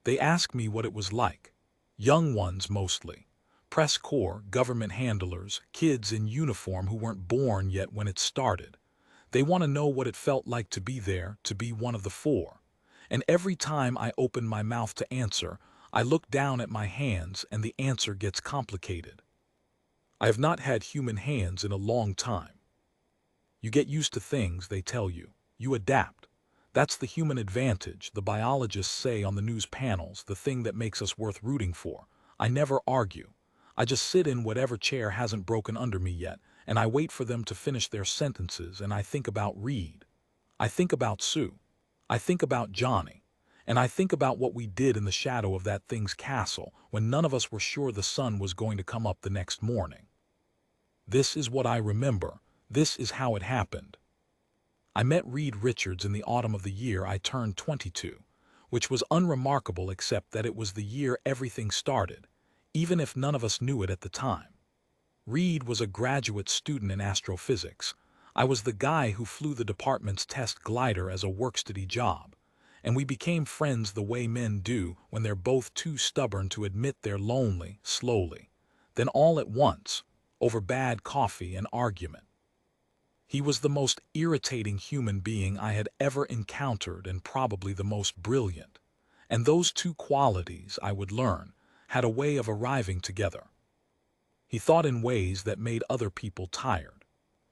They asked me what it was like. Young ones mostly. Press corps, government handlers, kids in uniform who weren't born yet when it started. They want to know what it felt like to be there, to be one of the four. And every time I open my mouth to answer, I look down at my hands and the answer gets complicated. I have not had human hands in a long time. You get used to things, they tell you. You adapt. That's the human advantage, the biologists say on the news panels, the thing that makes us worth rooting for. I never argue. I just sit in whatever chair hasn't broken under me yet, and I wait for them to finish their sentences, and I think about Reed. I think about Sue. I think about Johnny. And I think about what we did in the shadow of that thing's castle when none of us were sure the sun was going to come up the next morning. This is what I remember. This is how it happened. I met Reed Richards in the autumn of the year I turned 22, which was unremarkable except that it was the year everything started, even if none of us knew it at the time. Reed was a graduate student in astrophysics. I was the guy who flew the department's test glider as a work-study job, and we became friends the way men do when they're both too stubborn to admit they're lonely, slowly. Then all at once, over bad coffee and argument. He was the most irritating human being I had ever encountered and probably the most brilliant. And those two qualities, I would learn, had a way of arriving together. He thought in ways that made other people tired.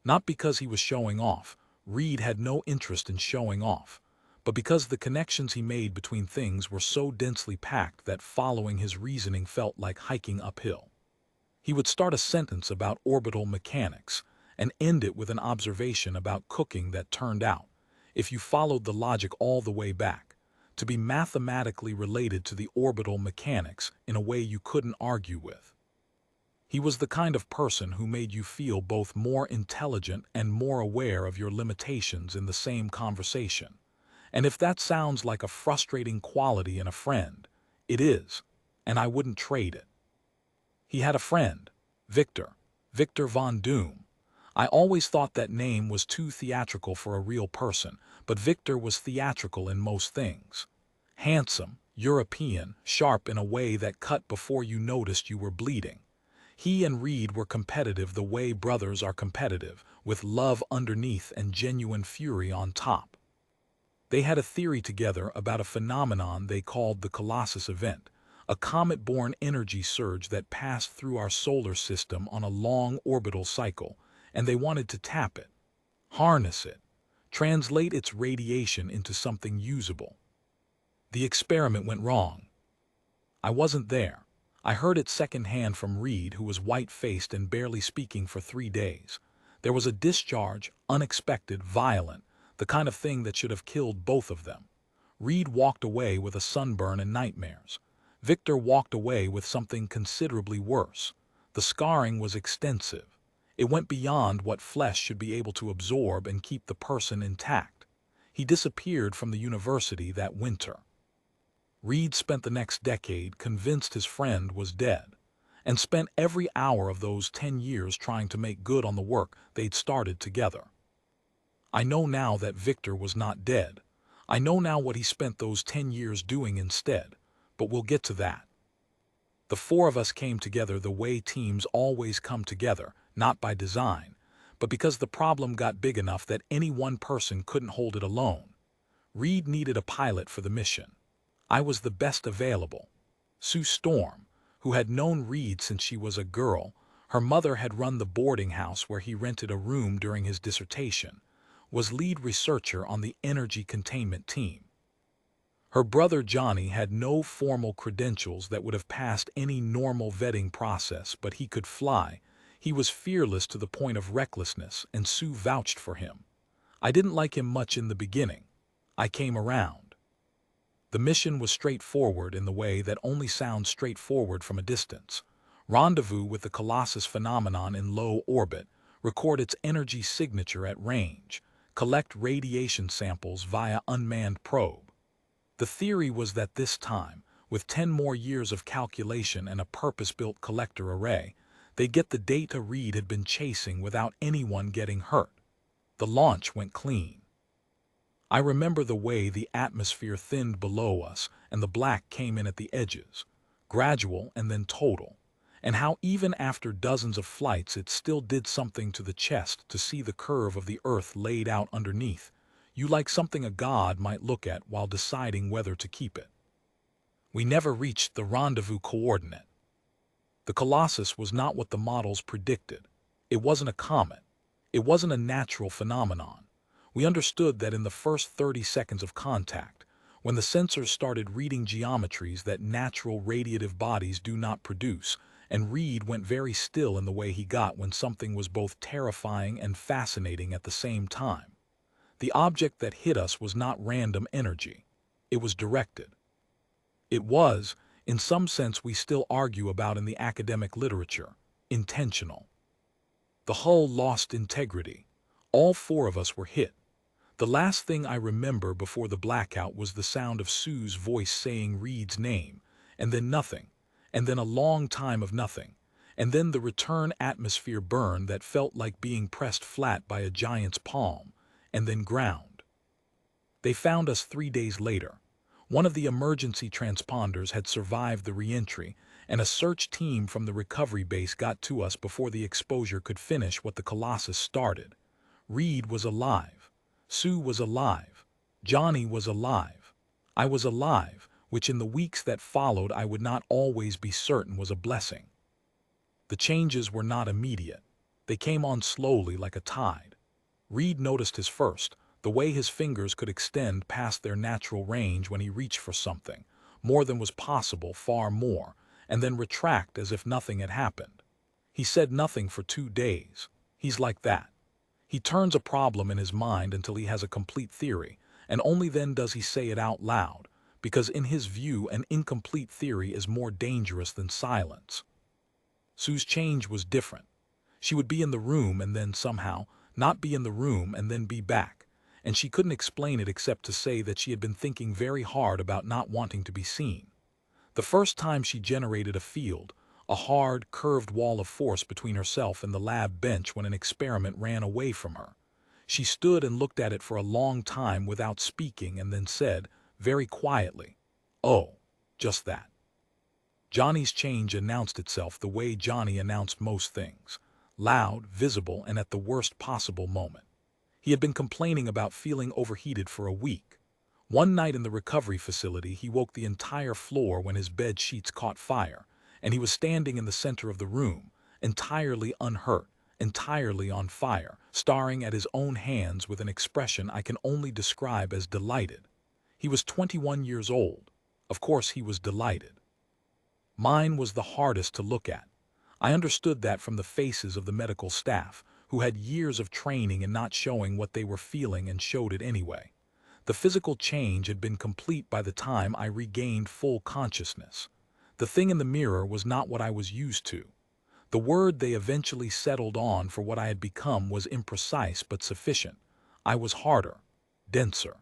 Not because he was showing off. Reed had no interest in showing off, but because the connections he made between things were so densely packed that following his reasoning felt like hiking uphill. He would start a sentence about orbital mechanics and end it with an observation about cooking that turned out, if you followed the logic all the way back, to be mathematically related to the orbital mechanics in a way you couldn't argue with. He was the kind of person who made you feel both more intelligent and more aware of your limitations in the same conversation. And if that sounds like a frustrating quality in a friend, it is, and I wouldn't trade it. He had a friend, Victor Von Doom. I always thought that name was too theatrical for a real person, but Victor was theatrical in most things. Handsome, European, sharp in a way that cut before you noticed you were bleeding. He and Reed were competitive the way brothers are competitive, with love underneath and genuine fury on top. They had a theory together about a phenomenon they called the Colossus event, a comet-borne energy surge that passed through our solar system on a long orbital cycle, and they wanted to tap it, harness it, translate its radiation into something usable. The experiment went wrong. I wasn't there. I heard it secondhand from Reed, who was white-faced and barely speaking for 3 days. There was a discharge, unexpected, violent, the kind of thing that should have killed both of them. Reed walked away with a sunburn and nightmares. Victor walked away with something considerably worse. The scarring was extensive. It went beyond what flesh should be able to absorb and keep the person intact. He disappeared from the university that winter. Reed spent the next decade convinced his friend was dead, and spent every hour of those 10 years trying to make good on the work they'd started together. I know now that Victor was not dead. I know now what he spent those 10 years doing instead, but we'll get to that. The four of us came together the way teams always come together, not by design, but because the problem got big enough that any one person couldn't hold it alone. Reed needed a pilot for the mission. I was the best available. Sue Storm, who had known Reed since she was a girl, her mother had run the boarding house where he rented a room during his dissertation, was lead researcher on the energy containment team. Her brother Johnny had no formal credentials that would have passed any normal vetting process, but he could fly. He was fearless to the point of recklessness, and Sue vouched for him. I didn't like him much in the beginning. I came around. The mission was straightforward in the way that only sounds straightforward from a distance. Rendezvous with the Colossus phenomenon in low orbit, record its energy signature at range, collect radiation samples via unmanned probe. The theory was that this time, with 10 more years of calculation and a purpose-built collector array, they'd get the data Reed had been chasing without anyone getting hurt. The launch went clean. I remember the way the atmosphere thinned below us and the black came in at the edges, gradual and then total, and how even after dozens of flights it still did something to the chest to see the curve of the earth laid out underneath, you like something a god might look at while deciding whether to keep it. We never reached the rendezvous coordinate. The Colossus was not what the models predicted. It wasn't a comet. It wasn't a natural phenomenon. We understood that in the first 30 seconds of contact, when the sensors started reading geometries that natural radiative bodies do not produce, and Reed went very still in the way he got when something was both terrifying and fascinating at the same time. The object that hit us was not random energy. It was directed. It was, in some sense we still argue about in the academic literature, intentional. The hull lost integrity. All four of us were hit. The last thing I remember before the blackout was the sound of Sue's voice saying Reed's name, and then nothing, and then a long time of nothing, and then the return atmosphere burn that felt like being pressed flat by a giant's palm, and then ground. They found us 3 days later. One of the emergency transponders had survived the re-entry, and a search team from the recovery base got to us before the exposure could finish what the Colossus started. Reed was alive. Sue was alive. Johnny was alive. I was alive, which in the weeks that followed I would not always be certain was a blessing. The changes were not immediate. They came on slowly like a tide. Reed noticed his first, the way his fingers could extend past their natural range when he reached for something, more than was possible, far more, and then retract as if nothing had happened. He said nothing for 2 days. He's like that. He turns a problem in his mind until he has a complete theory, and only then does he say it out loud, because in his view an incomplete theory is more dangerous than silence. Sue's change was different. She would be in the room and then somehow not be in the room and then be back, and she couldn't explain it except to say that she had been thinking very hard about not wanting to be seen. The first time she generated a field, a hard, curved wall of force between herself and the lab bench when an experiment ran away from her. She stood and looked at it for a long time without speaking and then said, very quietly, "Oh, just that." Johnny's change announced itself the way Johnny announced most things, loud, visible, and at the worst possible moment. He had been complaining about feeling overheated for a week. One night in the recovery facility, he woke the entire floor when his bed sheets caught fire, and he was standing in the center of the room, entirely unhurt, entirely on fire, staring at his own hands with an expression I can only describe as delighted. He was 21 years old. Of course he was delighted. Mine was the hardest to look at. I understood that from the faces of the medical staff, who had years of training in not showing what they were feeling and showed it anyway. The physical change had been complete by the time I regained full consciousness. The thing in the mirror was not what I was used to. The word they eventually settled on for what I had become was imprecise but sufficient. I was harder, denser.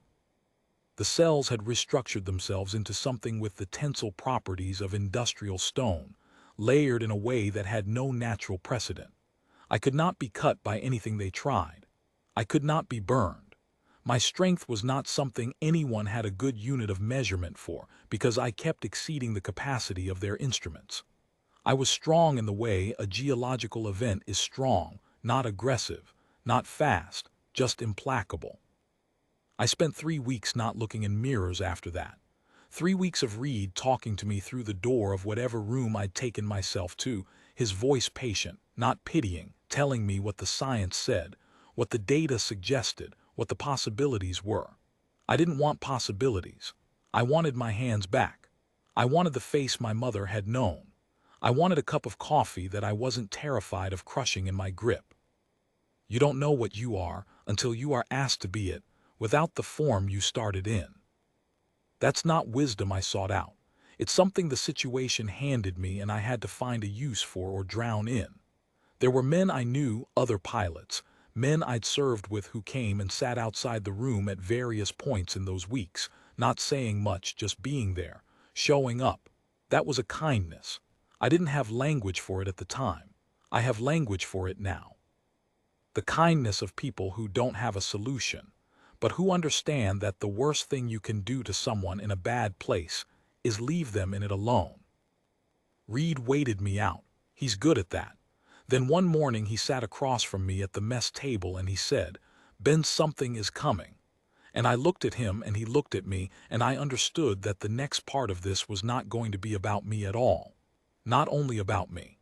The cells had restructured themselves into something with the tensile properties of industrial stone, layered in a way that had no natural precedent. I could not be cut by anything they tried. I could not be burned. My strength was not something anyone had a good unit of measurement for, because I kept exceeding the capacity of their instruments. I was strong in the way a geological event is strong, not aggressive, not fast, just implacable. I spent 3 weeks not looking in mirrors after that. 3 weeks of Reed talking to me through the door of whatever room I'd taken myself to, his voice patient, not pitying, telling me what the science said, what the data suggested, what the possibilities were. I didn't want possibilities. I wanted my hands back. I wanted the face my mother had known. I wanted a cup of coffee that I wasn't terrified of crushing in my grip. You don't know what you are until you are asked to be it, without the form you started in. That's not wisdom I sought out. It's something the situation handed me and I had to find a use for or drown in. There were men I knew, other pilots, men I'd served with who came and sat outside the room at various points in those weeks, not saying much, just being there, showing up. That was a kindness. I didn't have language for it at the time. I have language for it now. The kindness of people who don't have a solution, but who understand that the worst thing you can do to someone in a bad place is leave them in it alone. Reed waited me out. He's good at that. Then one morning he sat across from me at the mess table and he said, "Ben, something is coming." And I looked at him and he looked at me, and I understood that the next part of this was not going to be about me at all. Not only about me.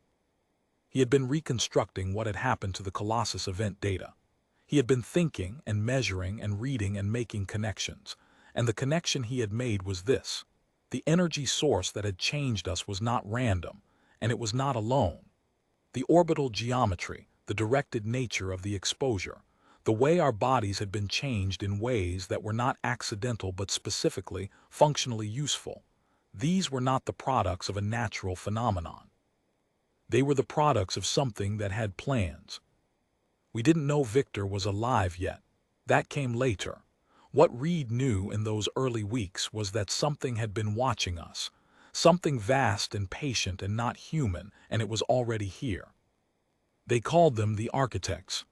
He had been reconstructing what had happened to the Colossus event data. He had been thinking and measuring and reading and making connections. And the connection he had made was this. The energy source that had changed us was not random, and it was not alone. The orbital geometry, the directed nature of the exposure, the way our bodies had been changed in ways that were not accidental but specifically, functionally useful. These were not the products of a natural phenomenon. They were the products of something that had plans. We didn't know Victor was alive yet. That came later. What Reed knew in those early weeks was that something had been watching us, something vast and patient and not human, and it was already here. They called them the architects.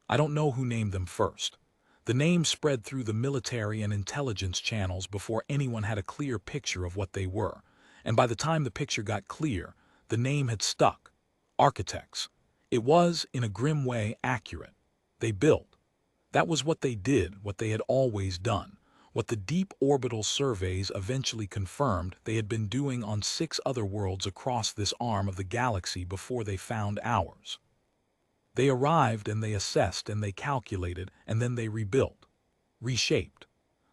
I don't know who named them first. The name spread through the military and intelligence channels before anyone had a clear picture of what they were, and by the time the picture got clear, the name had stuck. Architects. It was, in a grim way, accurate. They built. That was what they did, what they had always done, what the deep orbital surveys eventually confirmed they had been doing on 6 other worlds across this arm of the galaxy before they found ours. They arrived and they assessed and they calculated and then they rebuilt, reshaped.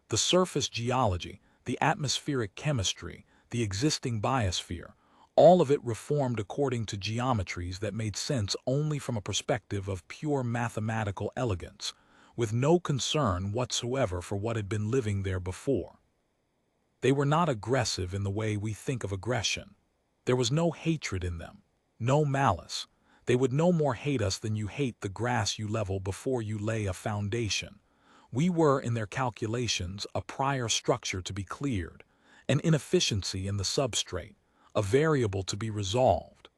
The surface geology, the atmospheric chemistry, the existing biosphere, all of it reformed according to geometries that made sense only from a perspective of pure mathematical elegance, with no concern whatsoever for what had been living there before. They were not aggressive in the way we think of aggression. There was no hatred in them, no malice. They would no more hate us than you hate the grass you level before you lay a foundation. We were, in their calculations, a prior structure to be cleared, an inefficiency in the substrate, a variable to be resolved.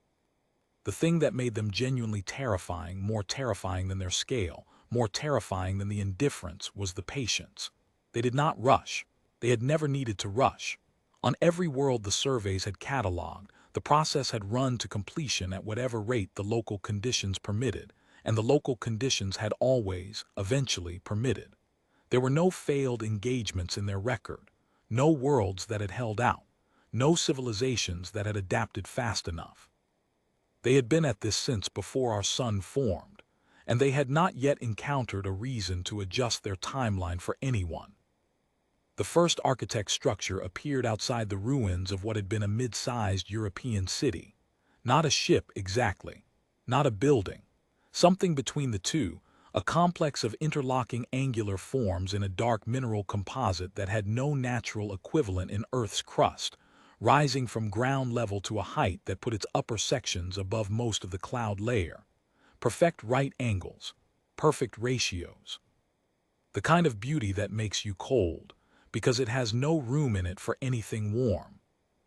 The thing that made them genuinely terrifying, more terrifying than their scale, more terrifying than the indifference, was the patience. They did not rush. They had never needed to rush. On every world the surveys had catalogued, the process had run to completion at whatever rate the local conditions permitted, and the local conditions had always, eventually, permitted. There were no failed engagements in their record, no worlds that had held out, no civilizations that had adapted fast enough. They had been at this since before our sun formed, and they had not yet encountered a reason to adjust their timeline for anyone. The first architect structure appeared outside the ruins of what had been a mid-sized European city. Not a ship exactly, not a building. Something between the two, a complex of interlocking angular forms in a dark mineral composite that had no natural equivalent in Earth's crust, rising from ground level to a height that put its upper sections above most of the cloud layer. Perfect right angles, perfect ratios. The kind of beauty that makes you cold, because it has no room in it for anything warm.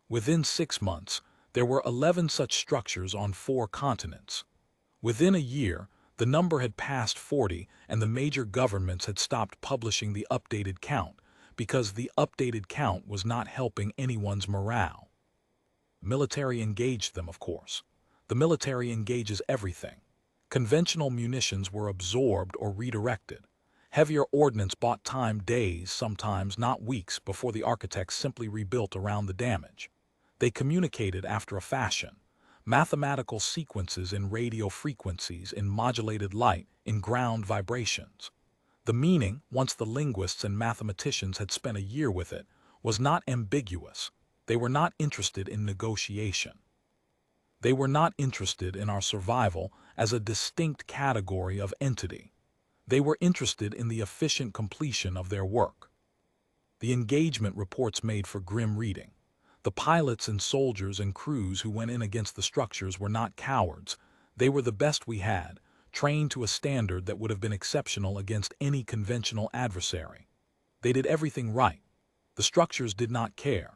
Within 6 months, there were 11 such structures on 4 continents. Within a year, the number had passed 40, and the major governments had stopped publishing the updated count, because the updated count was not helping anyone's morale. The military engaged them, of course. The military engages everything. Conventional munitions were absorbed or redirected. Heavier ordnance bought time days, sometimes not weeks, before the architects simply rebuilt around the damage. They communicated after a fashion. Mathematical sequences in radio frequencies, in modulated light, in ground vibrations. The meaning, once the linguists and mathematicians had spent a year with it, was not ambiguous. They were not interested in negotiation. They were not interested in our survival as a distinct category of entity. They were interested in the efficient completion of their work. The engagement reports made for grim reading. The pilots and soldiers and crews who went in against the structures were not cowards. They were the best we had, trained to a standard that would have been exceptional against any conventional adversary. They did everything right. The structures did not care.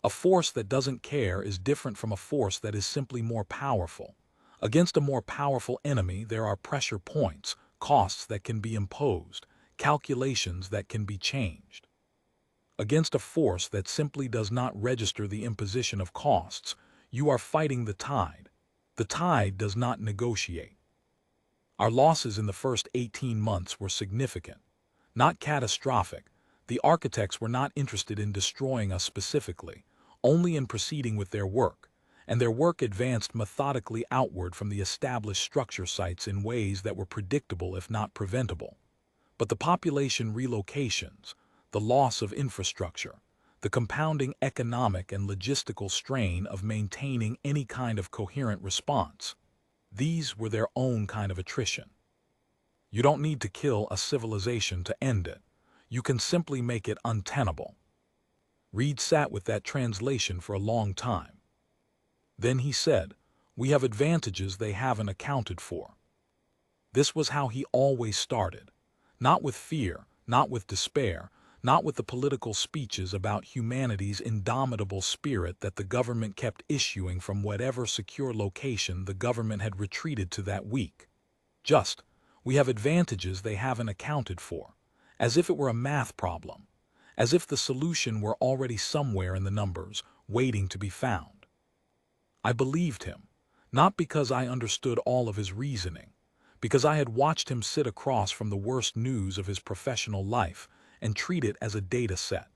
A force that doesn't care is different from a force that is simply more powerful. Against a more powerful enemy, there are pressure points, costs that can be imposed, calculations that can be changed. Against a force that simply does not register the imposition of costs, you are fighting the tide. The tide does not negotiate. Our losses in the first 18 months were significant, not catastrophic. The architects were not interested in destroying us specifically, only in proceeding with their work, and their work advanced methodically outward from the established structure sites in ways that were predictable if not preventable. But the population relocations, the loss of infrastructure, the compounding economic and logistical strain of maintaining any kind of coherent response, these were their own kind of attrition. You don't need to kill a civilization to end it. You can simply make it untenable. Reed sat with that translation for a long time. Then he said, "We have advantages they haven't accounted for." This was how he always started. Not with fear, not with despair, not with the political speeches about humanity's indomitable spirit that the government kept issuing from whatever secure location the government had retreated to that week. Just, we have advantages they haven't accounted for, as if it were a math problem, as if the solution were already somewhere in the numbers, waiting to be found. I believed him, not because I understood all of his reasoning, because I had watched him sit across from the worst news of his professional life and treat it as a data set.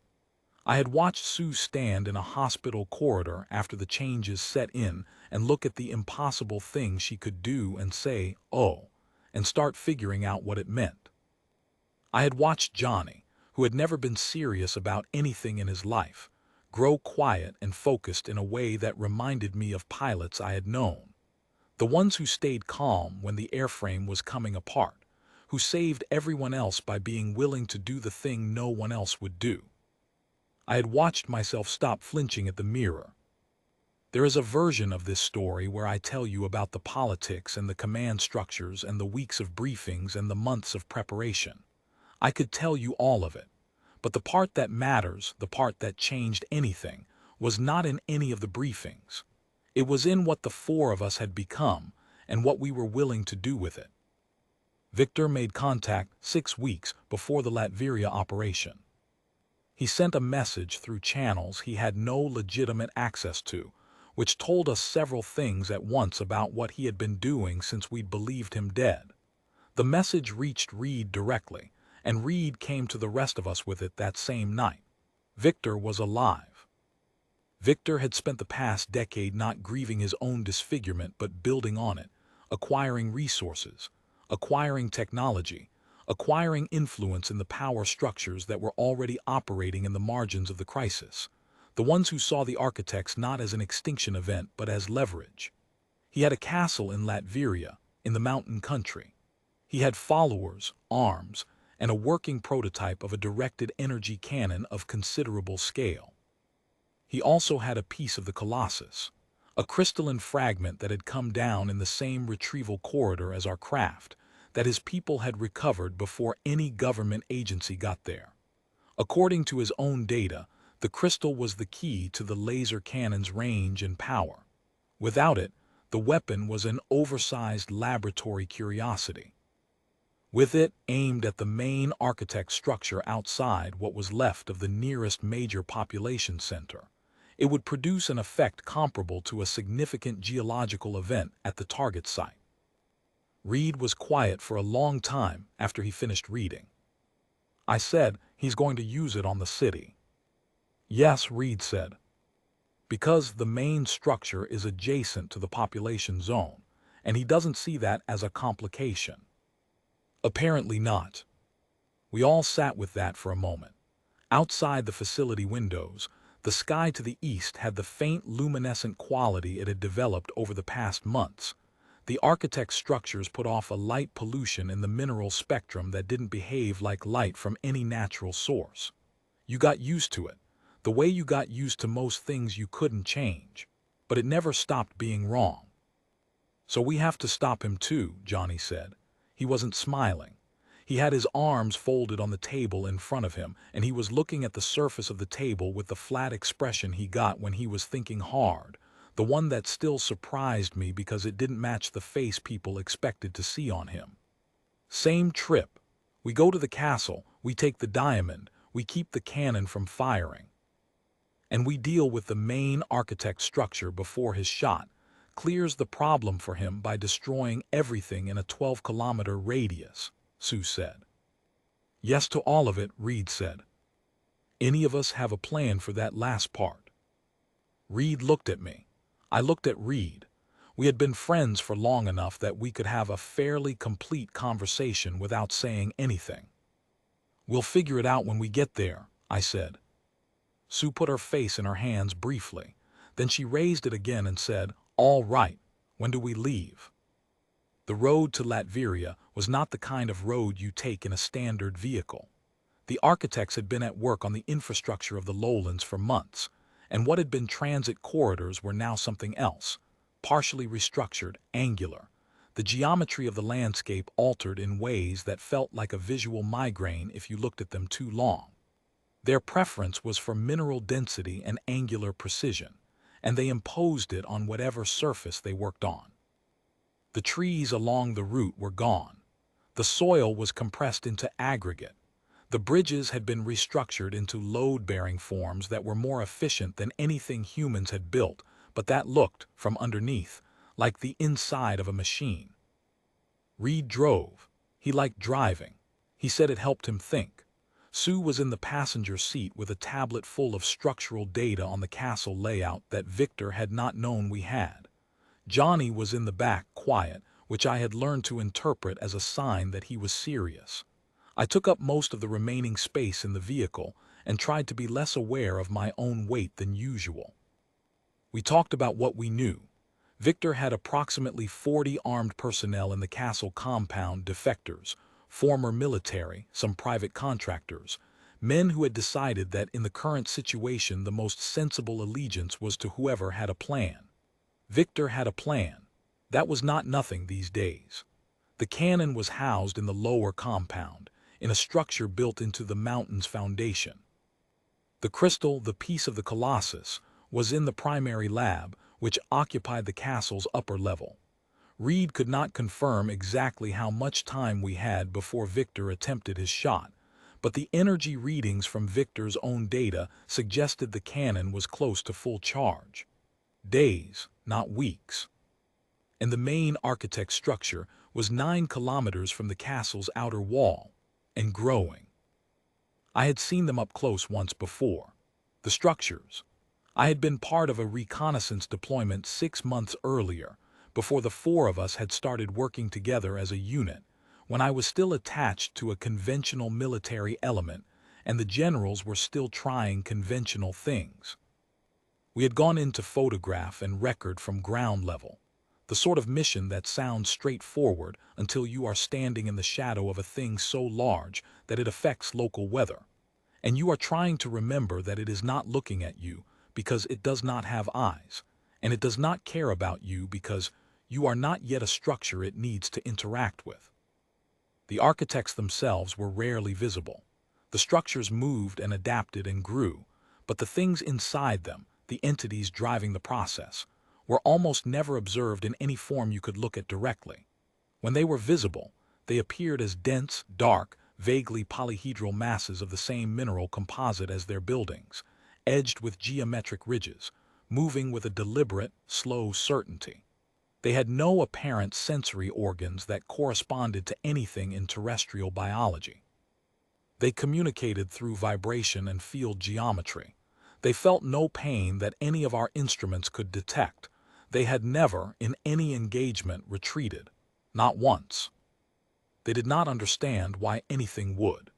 I had watched Sue stand in a hospital corridor after the changes set in and look at the impossible things she could do and say, "Oh," and start figuring out what it meant. I had watched Johnny, who had never been serious about anything in his life, grow quiet and focused in a way that reminded me of pilots I had known. The ones who stayed calm when the airframe was coming apart, who saved everyone else by being willing to do the thing no one else would do. I had watched myself stop flinching at the mirror. There is a version of this story where I tell you about the politics and the command structures and the weeks of briefings and the months of preparation. I could tell you all of it, but the part that matters, the part that changed anything, was not in any of the briefings. It was in what the four of us had become and what we were willing to do with it. Victor made contact 6 weeks before the Latveria operation. He sent a message through channels he had no legitimate access to, which told us several things at once about what he had been doing since we'd believed him dead. The message reached Reed directly, and Reed came to the rest of us with it that same night. Victor was alive. Victor had spent the past decade not grieving his own disfigurement but building on it, acquiring resources, acquiring technology, acquiring influence in the power structures that were already operating in the margins of the crisis, the ones who saw the architects not as an extinction event but as leverage. He had a castle in Latveria, in the mountain country. He had followers, arms, and a working prototype of a directed energy cannon of considerable scale. He also had a piece of the Colossus, a crystalline fragment that had come down in the same retrieval corridor as our craft, that his people had recovered before any government agency got there. According to his own data, the crystal was the key to the laser cannon's range and power. Without it, the weapon was an oversized laboratory curiosity. With it aimed at the main architect structure outside what was left of the nearest major population center, it would produce an effect comparable to a significant geological event at the target site. Reed was quiet for a long time after he finished reading. I said, "He's going to use it on the city." "Yes," Reed said. "Because the main structure is adjacent to the population zone, and he doesn't see that as a complication." Apparently not. We all sat with that for a moment. Outside the facility windows, the sky to the east had the faint luminescent quality it had developed over the past months. The architect's structures put off a light pollution in the mineral spectrum that didn't behave like light from any natural source. You got used to it, the way you got used to most things you couldn't change, but it never stopped being wrong. "So we have to stop him too," Johnny said. He wasn't smiling. He had his arms folded on the table in front of him, and he was looking at the surface of the table with the flat expression he got when he was thinking hard, the one that still surprised me because it didn't match the face people expected to see on him. "Same trip. We go to the castle, we take the diamond, we keep the cannon from firing. And we deal with the main architect structure before his shot clears the problem for him by destroying everything in a 12-kilometer radius, Sue said. Yes to all of it, Reed said. Any of us have a plan for that last part? Reed looked at me. I looked at Reed. We had been friends for long enough that we could have a fairly complete conversation without saying anything. We'll figure it out when we get there, I said. Sue put her face in her hands briefly. Then she raised it again and said, All right, when do we leave? The road to Latveria was not the kind of road you take in a standard vehicle. The architects had been at work on the infrastructure of the lowlands for months, and what had been transit corridors were now something else, partially restructured, angular. The geometry of the landscape altered in ways that felt like a visual migraine if you looked at them too long. Their preference was for mineral density and angular precision, and they imposed it on whatever surface they worked on. The trees along the route were gone. The soil was compressed into aggregate. The bridges had been restructured into load-bearing forms that were more efficient than anything humans had built, but that looked, from underneath, like the inside of a machine. Reed drove. He liked driving. He said it helped him think. Sue was in the passenger seat with a tablet full of structural data on the castle layout that Victor had not known we had. Johnny was in the back, quiet, which I had learned to interpret as a sign that he was serious. I took up most of the remaining space in the vehicle and tried to be less aware of my own weight than usual. We talked about what we knew. Victor had approximately 40 armed personnel in the castle compound, defectors, former military, some private contractors, men who had decided that in the current situation the most sensible allegiance was to whoever had a plan. Victor had a plan. That was not nothing these days. The cannon was housed in the lower compound, in a structure built into the mountain's foundation. The crystal, the piece of the Colossus, was in the primary lab, which occupied the castle's upper level. Reed could not confirm exactly how much time we had before Victor attempted his shot, but the energy readings from Victor's own data suggested the cannon was close to full charge. Days, not weeks. And the main architect structure was 9 kilometers from the castle's outer wall, and growing. I had seen them up close once before. The structures. I had been part of a reconnaissance deployment 6 months earlier, before the 4 of us had started working together as a unit, when I was still attached to a conventional military element, and the generals were still trying conventional things. We had gone in to photograph and record from ground level, the sort of mission that sounds straightforward until you are standing in the shadow of a thing so large that it affects local weather, and you are trying to remember that it is not looking at you because it does not have eyes, and it does not care about you because you are not yet a structure it needs to interact with. The architects themselves were rarely visible. The structures moved and adapted and grew, but the things inside them, the entities driving the process, were almost never observed in any form you could look at directly. When they were visible, they appeared as dense, dark, vaguely polyhedral masses of the same mineral composite as their buildings, edged with geometric ridges, moving with a deliberate, slow certainty. They had no apparent sensory organs that corresponded to anything in terrestrial biology. They communicated through vibration and field geometry. They felt no pain that any of our instruments could detect. They had never, in any engagement, retreated. Not once. They did not understand why anything would.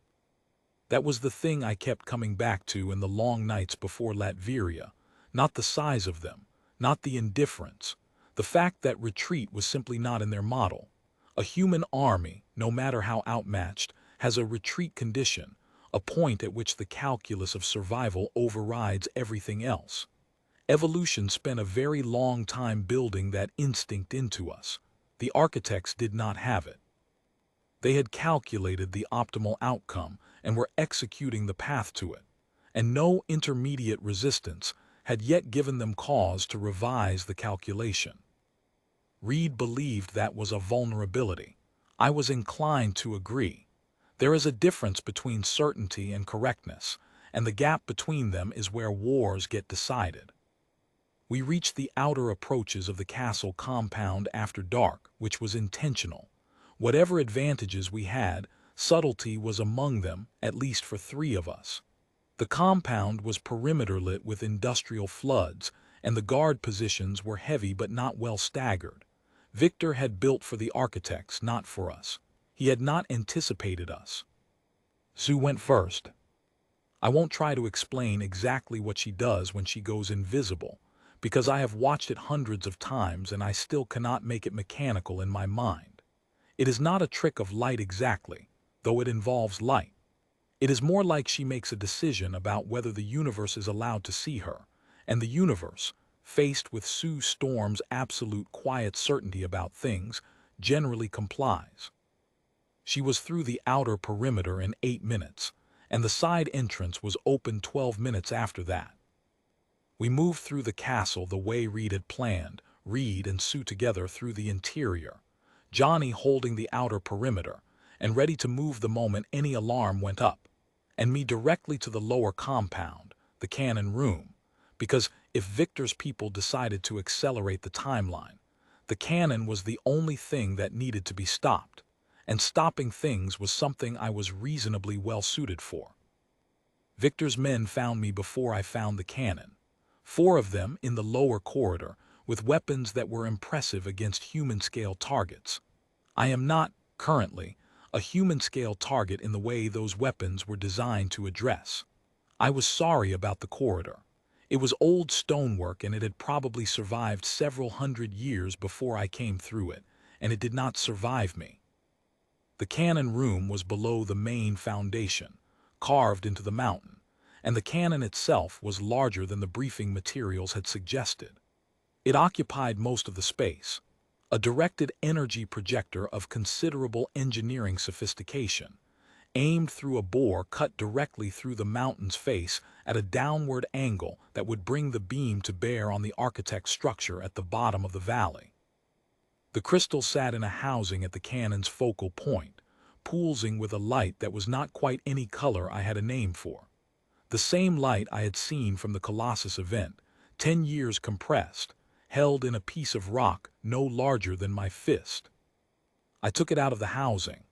That was the thing I kept coming back to in the long nights before Latveria, not the size of them, not the indifference, the fact that retreat was simply not in their model. A human army, no matter how outmatched, has a retreat condition, a point at which the calculus of survival overrides everything else. Evolution spent a very long time building that instinct into us. The architects did not have it. They had calculated the optimal outcome and were executing the path to it, and no intermediate resistance had yet given them cause to revise the calculation. Reed believed that was a vulnerability. I was inclined to agree. There is a difference between certainty and correctness, and the gap between them is where wars get decided. We reached the outer approaches of the castle compound after dark, which was intentional. Whatever advantages we had, subtlety was among them, at least for three of us. The compound was perimeter lit with industrial floods, and the guard positions were heavy but not well staggered. Victor had built for the architects, not for us. He had not anticipated us. Sue went first. I won't try to explain exactly what she does when she goes invisible, because I have watched it hundreds of times and I still cannot make it mechanical in my mind. It is not a trick of light exactly, though it involves light. It is more like she makes a decision about whether the universe is allowed to see her, and the universe, faced with Sue Storm's absolute quiet certainty about things, generally complies. She was through the outer perimeter in 8 minutes, and the side entrance was open 12 minutes after that. We moved through the castle the way Reed had planned, Reed and Sue together through the interior, Johnny holding the outer perimeter, and ready to move the moment any alarm went up, and me directly to the lower compound, the cannon room, because if Victor's people decided to accelerate the timeline, the cannon was the only thing that needed to be stopped, and stopping things was something I was reasonably well suited for. Victor's men found me before I found the cannon, 4 of them in the lower corridor, with weapons that were impressive against human-scale targets. I am not, currently, a human-scale target in the way those weapons were designed to address. I was sorry about the corridor. It was old stonework and it had probably survived several hundred years before I came through it, and it did not survive me. The cannon room was below the main foundation, carved into the mountain, and the cannon itself was larger than the briefing materials had suggested. It occupied most of the space, a directed energy projector of considerable engineering sophistication, aimed through a bore cut directly through the mountain's face at a downward angle that would bring the beam to bear on the architect's structure at the bottom of the valley. The crystal sat in a housing at the cannon's focal point, pulsing with a light that was not quite any color I had a name for. The same light I had seen from the Colossus event, 10 years compressed, held in a piece of rock no larger than my fist. I took it out of the housing.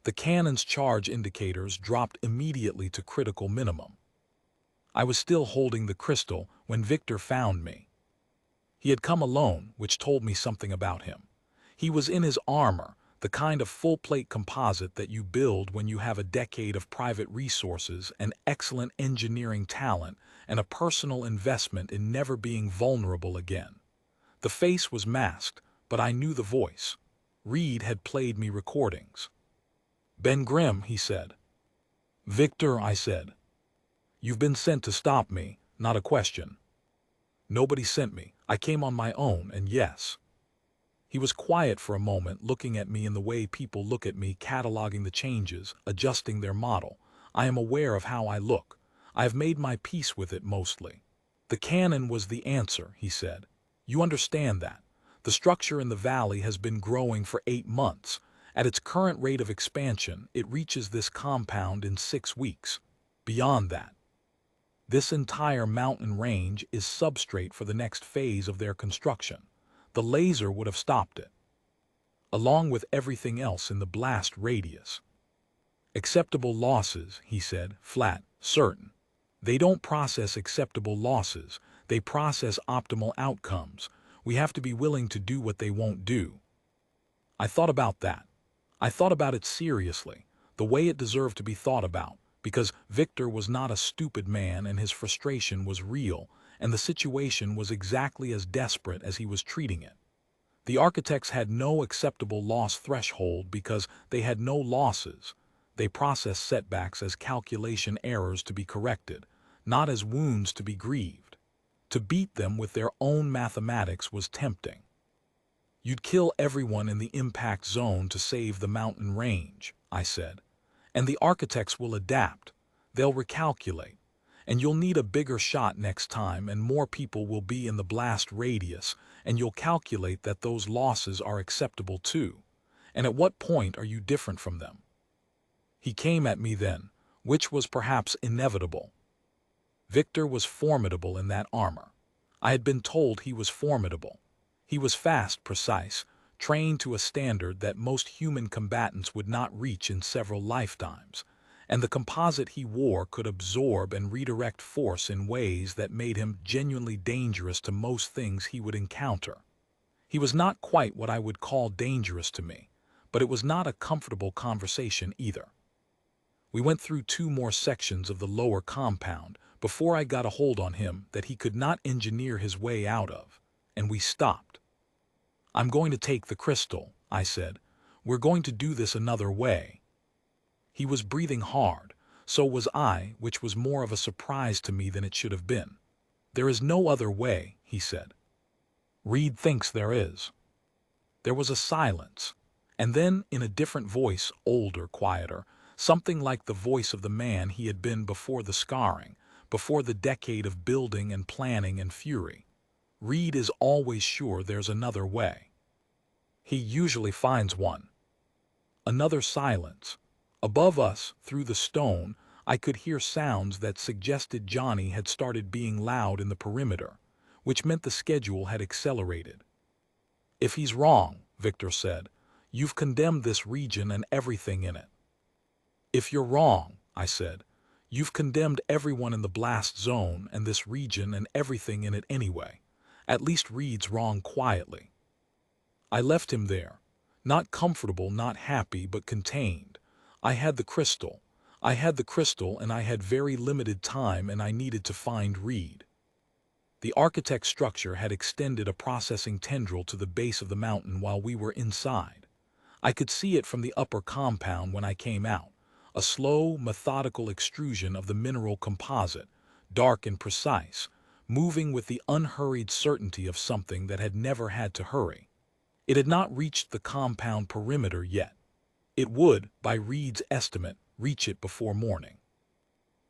The cannon's charge indicators dropped immediately to critical minimum. I was still holding the crystal when Victor found me. He had come alone, which told me something about him. He was in his armor, the kind of full-plate composite that you build when you have a decade of private resources and excellent engineering talent and a personal investment in never being vulnerable again. The face was masked, but I knew the voice. Reed had played me recordings. "Ben Grimm," he said. "Victor," I said. "You've been sent to stop me, not a question." "Nobody sent me. I came on my own, and yes." He was quiet for a moment, looking at me in the way people look at me, cataloging the changes, adjusting their model. I am aware of how I look. I have made my peace with it mostly. "The cannon was the answer," he said. "You understand that. The structure in the valley has been growing for 8 months. At its current rate of expansion, it reaches this compound in 6 weeks. Beyond that, this entire mountain range is substrate for the next phase of their construction. The laser would have stopped it, along with everything else in the blast radius." "Acceptable losses," he said, flat, certain. "They don't process acceptable losses. They process optimal outcomes. We have to be willing to do what they won't do." I thought about that. I thought about it seriously, the way it deserved to be thought about, because Victor was not a stupid man and his frustration was real, and the situation was exactly as desperate as he was treating it. The architects had no acceptable loss threshold because they had no losses. They processed setbacks as calculation errors to be corrected, not as wounds to be grieved. To beat them with their own mathematics was tempting. "You'd kill everyone in the impact zone to save the mountain range," I said. "And the architects will adapt. They'll recalculate. And you'll need a bigger shot next time and more people will be in the blast radius, and you'll calculate that those losses are acceptable too. And at what point are you different from them?" He came at me then, which was perhaps inevitable. Victor was formidable in that armor. I had been told he was formidable. He was fast, precise, trained to a standard that most human combatants would not reach in several lifetimes, and the composite he wore could absorb and redirect force in ways that made him genuinely dangerous to most things he would encounter. He was not quite what I would call dangerous to me, but it was not a comfortable conversation either. We went through 2 more sections of the lower compound before I got a hold on him that he could not engineer his way out of, and we stopped. "I'm going to take the crystal," I said. "We're going to do this another way." He was breathing hard, so was I, which was more of a surprise to me than it should have been. "There is no other way," he said. "Reed thinks there is." There was a silence, and then, in a different voice, older, quieter, something like the voice of the man he had been before the scarring, before the decade of building and planning and fury. "Reed is always sure there's another way. He usually finds one." Another silence. Above us, through the stone, I could hear sounds that suggested Johnny had started being loud in the perimeter, which meant the schedule had accelerated. "If he's wrong," Victor said, "you've condemned this region and everything in it." "If you're wrong," I said, "you've condemned everyone in the blast zone and this region and everything in it anyway. At least Reed's wrong quietly." I left him there, not comfortable, not happy, but contained. I had the crystal. I had the crystal, and I had very limited time, and I needed to find Reed. The architect's structure had extended a processing tendril to the base of the mountain while we were inside. I could see it from the upper compound when I came out, a slow, methodical extrusion of the mineral composite, dark and precise, moving with the unhurried certainty of something that had never had to hurry. It had not reached the compound perimeter yet. It would, by Reed's estimate, reach it before morning.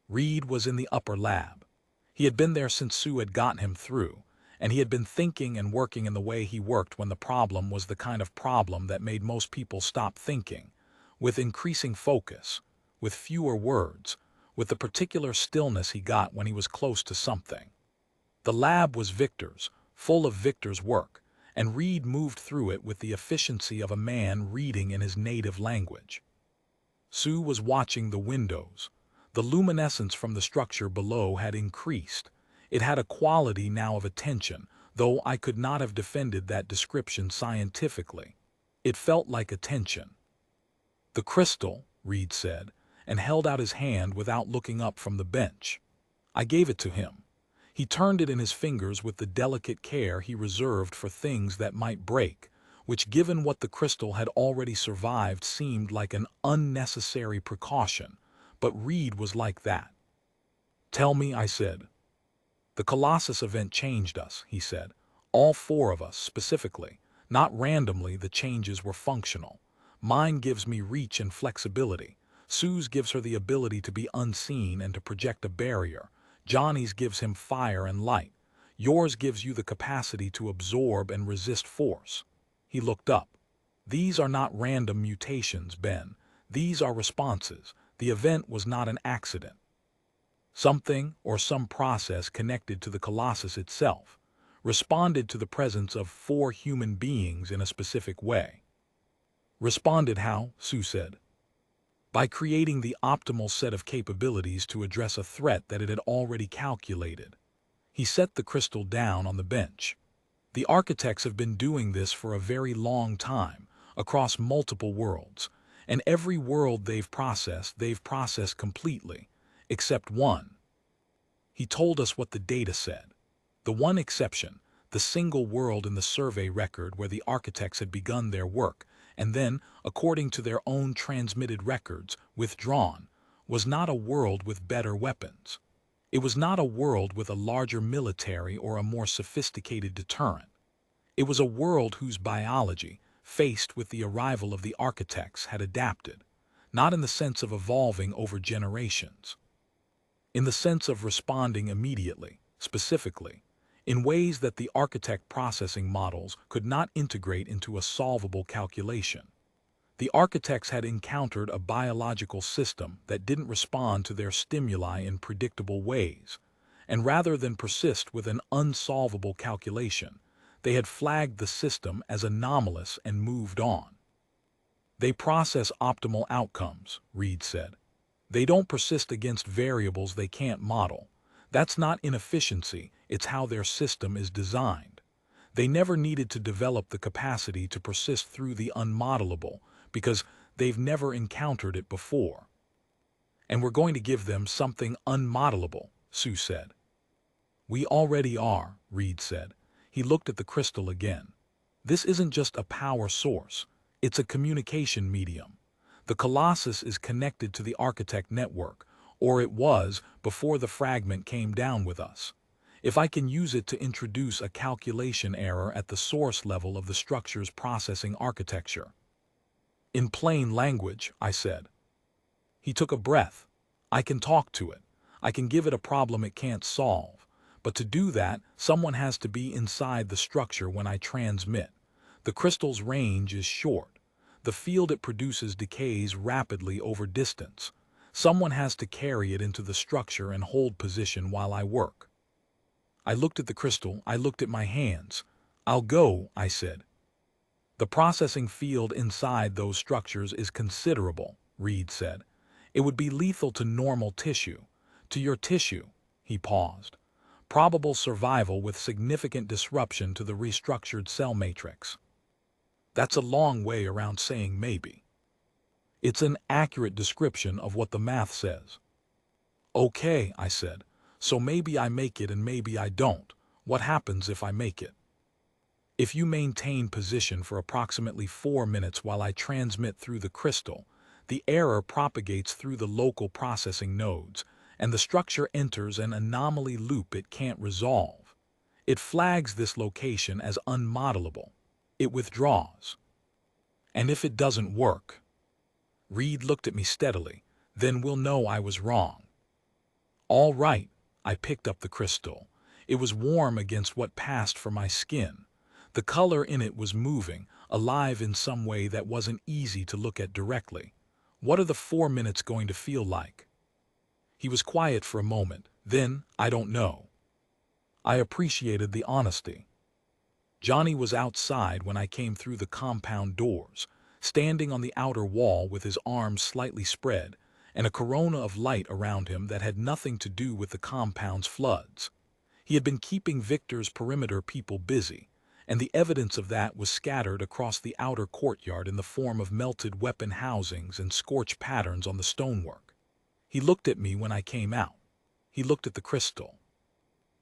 Reed was in the upper lab. He had been there since Sue had gotten him through, and he had been thinking and working in the way he worked when the problem was the kind of problem that made most people stop thinking, with increasing focus, with fewer words, with the particular stillness he got when he was close to something. The lab was Victor's, full of Victor's work, and Reed moved through it with the efficiency of a man reading in his native language. Sue was watching the windows. The luminescence from the structure below had increased. It had a quality now of attention, though I could not have defended that description scientifically. It felt like attention. "The crystal," Reed said, and held out his hand without looking up from the bench. I gave it to him. He turned it in his fingers with the delicate care he reserved for things that might break, which, given what the crystal had already survived, seemed like an unnecessary precaution, but Reed was like that. "Tell me," I said. "The Colossus event changed us," he said. "All 4 of us, specifically. Not randomly, the changes were functional. Mine gives me reach and flexibility. Sue's gives her the ability to be unseen and to project a barrier. Johnny's gives him fire and light. Yours gives you the capacity to absorb and resist force." He looked up. "These are not random mutations, Ben. These are responses. The event was not an accident. Something, or some process connected to the Colossus itself, responded to the presence of 4 human beings in a specific way." "Responded how?" Sue said. "By creating the optimal set of capabilities to address a threat that it had already calculated." He set the crystal down on the bench. "The architects have been doing this for a very long time, across multiple worlds, and every world they've processed completely, except one." He told us what the data said. The one exception, the single world in the survey record where the architects had begun their work, and then, according to their own transmitted records, withdrawn, was not a world with better weapons. It was not a world with a larger military or a more sophisticated deterrent. It was a world whose biology, faced with the arrival of the architects, had adapted, not in the sense of evolving over generations. In the sense of responding immediately, specifically, in ways that the architect processing models could not integrate into a solvable calculation. The architects had encountered a biological system that didn't respond to their stimuli in predictable ways, and rather than persist with an unsolvable calculation, they had flagged the system as anomalous and moved on. They process optimal outcomes, Reed said. They don't persist against variables they can't model. That's not inefficiency, it's how their system is designed. They never needed to develop the capacity to persist through the unmodelable because they've never encountered it before. And we're going to give them something unmodelable, Sue said. We already are, Reed said. He looked at the crystal again. This isn't just a power source, it's a communication medium. The Colossus is connected to the architect network, or it was before the fragment came down with us. If I can use it to introduce a calculation error at the source level of the structure's processing architecture. In plain language, I said. He took a breath. I can talk to it. I can give it a problem it can't solve. But to do that, someone has to be inside the structure when I transmit. The crystal's range is short. The field it produces decays rapidly over distance. Someone has to carry it into the structure and hold position while I work. I looked at the crystal, I looked at my hands. I'll go, I said. The processing field inside those structures is considerable, Reed said. It would be lethal to normal tissue. To your tissue, he paused. Probable survival with significant disruption to the restructured cell matrix. That's a long way around saying maybe. It's an accurate description of what the math says. Okay, I said, so maybe I make it and maybe I don't. What happens if I make it? If you maintain position for approximately 4 minutes while I transmit through the crystal, the error propagates through the local processing nodes, and the structure enters an anomaly loop it can't resolve. It flags this location as unmodelable. It withdraws. And if it doesn't work? Reed looked at me steadily. Then we'll know I was wrong. All right, I picked up the crystal. It was warm against what passed for my skin. The color in it was moving, alive in some way that wasn't easy to look at directly. What are the 4 minutes going to feel like? He was quiet for a moment. Then, I don't know. I appreciated the honesty. Johnny was outside when I came through the compound doors, standing on the outer wall with his arms slightly spread, and a corona of light around him that had nothing to do with the compound's floods. He had been keeping Victor's perimeter people busy, and the evidence of that was scattered across the outer courtyard in the form of melted weapon housings and scorched patterns on the stonework. He looked at me when I came out. He looked at the crystal.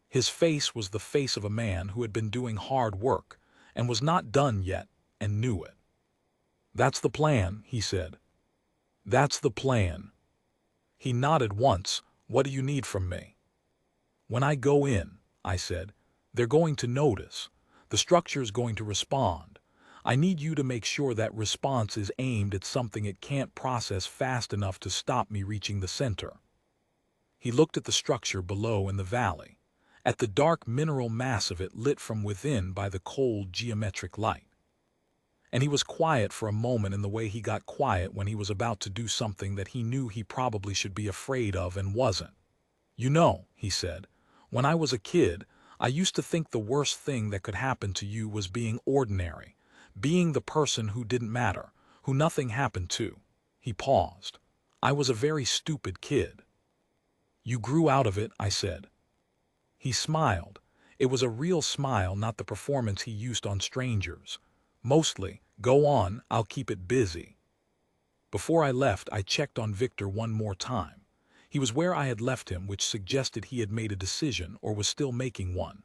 His face was the face of a man who had been doing hard work and was not done yet and knew it. That's the plan, he said. That's the plan. He nodded once. What do you need from me? When I go in, I said, they're going to notice. The structure's going to respond. I need you to make sure that response is aimed at something it can't process fast enough to stop me reaching the center. He looked at the structure below in the valley, at the dark mineral mass of it lit from within by the cold geometric light. And he was quiet for a moment in the way he got quiet when he was about to do something that he knew he probably should be afraid of and wasn't. You know, he said, when I was a kid, I used to think the worst thing that could happen to you was being ordinary, being the person who didn't matter, who nothing happened to. He paused. I was a very stupid kid. You grew out of it, I said. He smiled. It was a real smile, not the performance he used on strangers. Mostly, go on, I'll keep it busy. Before I left, I checked on Victor one more time. He was where I had left him, which suggested he had made a decision or was still making one.